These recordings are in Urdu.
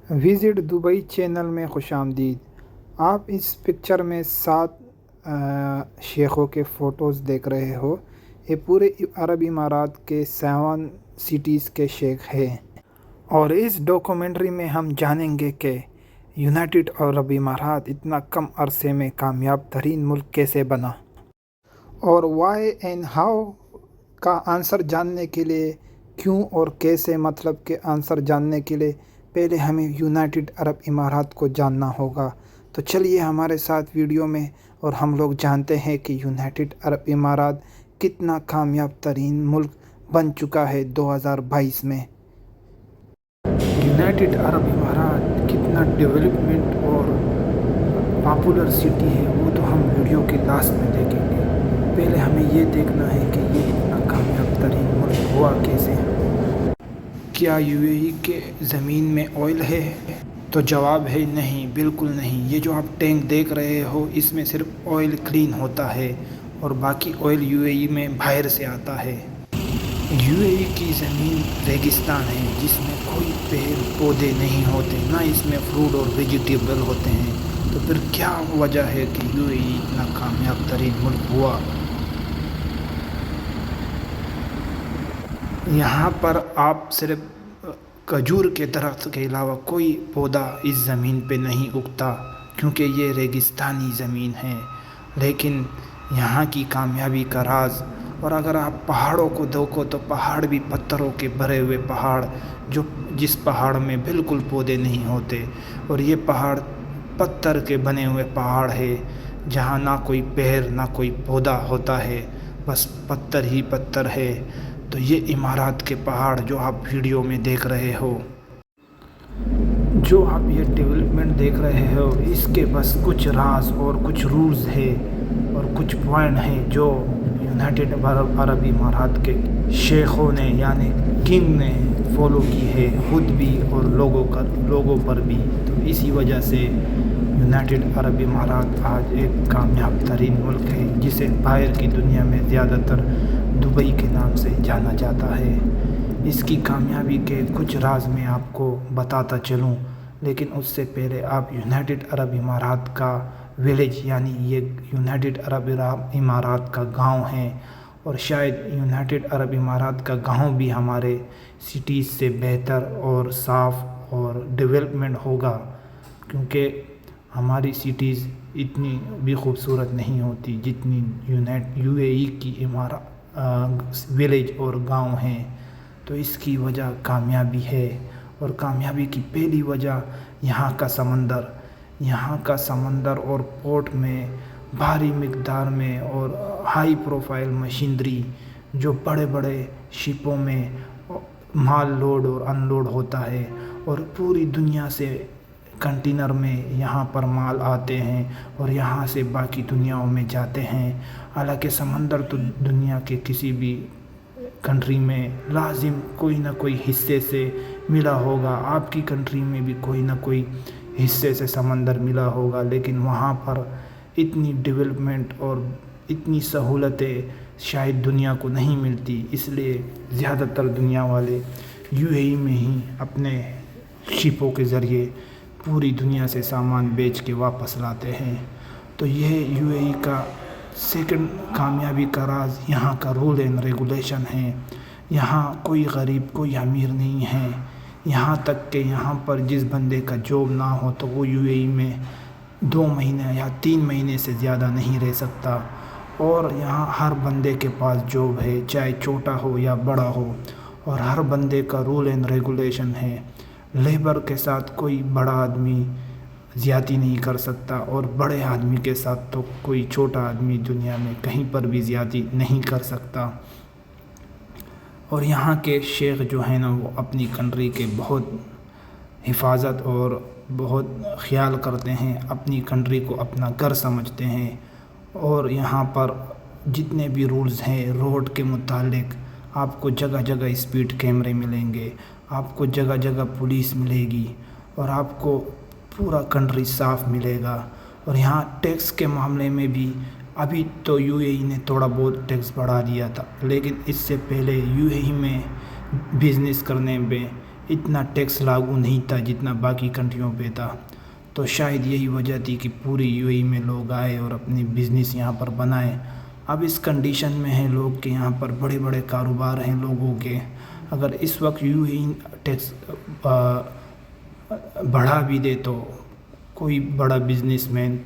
وزٹ دبئی چینل میں خوش آمدید۔ آپ اس پکچر میں 7 شیخوں کے فوٹوز دیکھ رہے ہو۔ یہ پورے عرب امارات کے 7 سٹیز کے شیخ ہیں، اور اس ڈاکومنٹری میں ہم جانیں گے کہ یونائٹڈ عرب امارات اتنا کم عرصے میں کامیاب ترین ملک کیسے بنا، اور وائی اینڈ ہاؤ کا آنسر جاننے کے لیے کیوں اور کیسے مطلب کے آنسر جاننے کے لیے پہلے ہمیں یونائٹڈ عرب امارات کو جاننا ہوگا۔ تو چلیے ہمارے ساتھ ویڈیو میں، اور ہم لوگ جانتے ہیں کہ یونائٹڈ عرب امارات کتنا کامیاب ترین ملک بن چکا ہے 2022 میں۔ یونائٹڈ عرب امارات کتنا ڈیولپمنٹ اور پاپولر سٹی ہے وہ تو ہم ویڈیو کے لاسٹ میں دیکھیں گے۔ پہلے ہمیں یہ دیکھنا ہے کہ یہ اتنا کامیاب ترین ملک ہوا کیسے۔ کیا یو اے ای کے زمین میں آئل ہے؟ تو جواب ہے نہیں، بالکل نہیں۔ یہ جو آپ ٹینک دیکھ رہے ہو اس میں صرف آئل کلین ہوتا ہے، اور باقی آئل یو اے ای میں باہر سے آتا ہے۔ یو اے ای کی زمین ریگستان ہے جس میں کوئی پیڑ پودے نہیں ہوتے، نہ اس میں فروٹ اور ویجیٹیبل ہوتے ہیں۔ تو پھر کیا وجہ ہے کہ یو اے ای اتنا کامیاب ترین ملک ہوا؟ یہاں پر آپ صرف کھجور کے درخت کے علاوہ کوئی پودا اس زمین پہ نہیں اگتا، کیونکہ یہ ریگستانی زمین ہے۔ لیکن یہاں کی کامیابی کا راز، اور اگر آپ پہاڑوں کو دیکھو تو پہاڑ بھی پتھروں کے بھرے ہوئے پہاڑ، جس پہاڑ میں بالکل پودے نہیں ہوتے، اور یہ پہاڑ پتھر کے بنے ہوئے پہاڑ ہے جہاں نہ کوئی پیڑ نہ کوئی پودا ہوتا ہے، بس پتھر ہی پتھر ہے۔ تو یہ امارات کے پہاڑ جو آپ ویڈیو میں دیکھ رہے ہو، جو آپ یہ ڈیولپمنٹ دیکھ رہے ہو، اس کے بس کچھ راز اور کچھ رولز ہے اور کچھ پوائنٹ ہیں جو یونائٹڈ عرب امارات کے شیخوں نے یعنی کنگ نے فالو کی ہے، خود بھی اور لوگوں پر بھی۔ تو اسی وجہ سے یونائٹڈ عرب امارات آج ایک کامیاب ترین ملک ہے، جسے باہر کی دنیا میں زیادہ تر دبئی کے نام سے جانا جاتا ہے۔ اس کی کامیابی کے کچھ راز میں آپ کو بتاتا چلوں، لیکن اس سے پہلے آپ یونائٹڈ عرب امارات کا ویلیج، یعنی یہ یونائٹڈ عرب امارات کا گاؤں ہے، اور شاید یونائٹڈ عرب امارات کا گاؤں بھی ہمارے سٹیز سے بہتر اور صاف اور ڈیولپمنٹ ہوگا، کیونکہ ہماری سٹیز اتنی بھی خوبصورت نہیں ہوتی جتنی یو اے ای کی ویلیج اور گاؤں ہیں۔ تو اس کی وجہ کامیابی ہے، اور کامیابی کی پہلی وجہ یہاں کا سمندر اور پورٹ میں بھاری مقدار میں اور ہائی پروفائل مشینری، جو بڑے بڑے شپوں میں مال لوڈ اور ان لوڈ ہوتا ہے، اور پوری دنیا سے کنٹینر میں یہاں پر مال آتے ہیں اور یہاں سے باقی دنیاؤں میں جاتے ہیں۔ حالانکہ سمندر تو دنیا کے کسی بھی کنٹری میں لازم کوئی نہ کوئی حصے سے ملا ہوگا، آپ کی کنٹری میں بھی کوئی نہ کوئی حصے سے سمندر ملا ہوگا، لیکن وہاں پر اتنی ڈیولپمنٹ اور اتنی سہولتیں شاید دنیا کو نہیں ملتی، اس لیے زیادہ تر دنیا والے یو اے ای میں ہی اپنے شپوں کے ذریعے پوری دنیا سے سامان بیچ کے واپس لاتے ہیں۔ تو یہ یو اے ای کا سیکنڈ کامیابی کا راز یہاں کا رول اینڈ ریگولیشن ہے۔ یہاں کوئی غریب کوئی امیر نہیں ہے، یہاں تک کہ یہاں پر جس بندے کا جاب نہ ہو تو وہ یو اے ای میں 2 مہینے یا 3 مہینے سے زیادہ نہیں رہ سکتا، اور یہاں ہر بندے کے پاس جاب ہے، چاہے چھوٹا ہو یا بڑا ہو، اور ہر بندے کا رول اینڈ ریگولیشن ہے۔ لیبر کے ساتھ کوئی بڑا آدمی زیادتی نہیں کر سکتا، اور بڑے آدمی کے ساتھ تو کوئی چھوٹا آدمی دنیا میں کہیں پر بھی زیادتی نہیں کر سکتا۔ اور یہاں کے شیخ جو ہیں نا، وہ اپنی کنٹری کے بہت حفاظت اور بہت خیال کرتے ہیں، اپنی کنٹری کو اپنا گھر سمجھتے ہیں، اور یہاں پر جتنے بھی رولز ہیں روڈ کے متعلق، آپ کو جگہ جگہ اسپیڈ کیمرے ملیں گے، آپ کو جگہ جگہ پولیس ملے گی، اور آپ کو پورا کنٹری صاف ملے گا۔ اور یہاں ٹیکس کے معاملے میں بھی ابھی تو یو اے ای نے تھوڑا بہت ٹیکس بڑھا دیا تھا، لیکن اس سے پہلے یو اے ای میں بزنس کرنے میں اتنا ٹیکس لاگو نہیں تھا جتنا باقی کنٹریوں پہ تھا. تو شاید یہی وجہ تھی کہ پوری یو اے ای میں لوگ آئے اور اپنی بزنس یہاں پر بنائے. اب اس کنڈیشن میں ہیں لوگ کہ یہاں پر بڑے بڑے کاروبار ہیں لوگوں کے. اگر اس وقت یو اے ای ٹیکس بڑھا بھی دے تو کوئی بڑا بزنس مین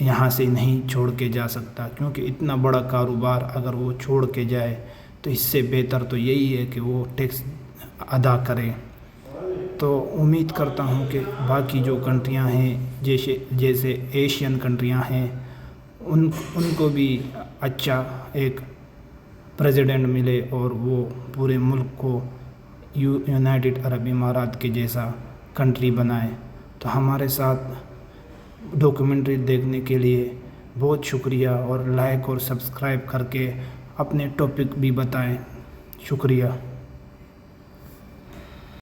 یہاں سے نہیں چھوڑ کے جا سکتا، کیونکہ اتنا بڑا کاروبار اگر وہ چھوڑ کے جائے تو اس سے بہتر تو یہی ہے کہ وہ ٹیکس ادا کرے. تو امید کرتا ہوں کہ باقی جو کنٹریاں ہیں جیسے ایشین کنٹریاں ہیں ان کو بھی اچھا ایک پریزیڈنٹ ملے اور وہ پورے ملک کو یونائٹڈ عرب امارات کے جیسا کنٹری بنائے. تو ہمارے ساتھ ڈاکیومنٹری دیکھنے کے لیے بہت شکریہ، اور لائک اور سبسکرائب کر کے اپنے ٹاپک بھی بتائیں. شکریہ.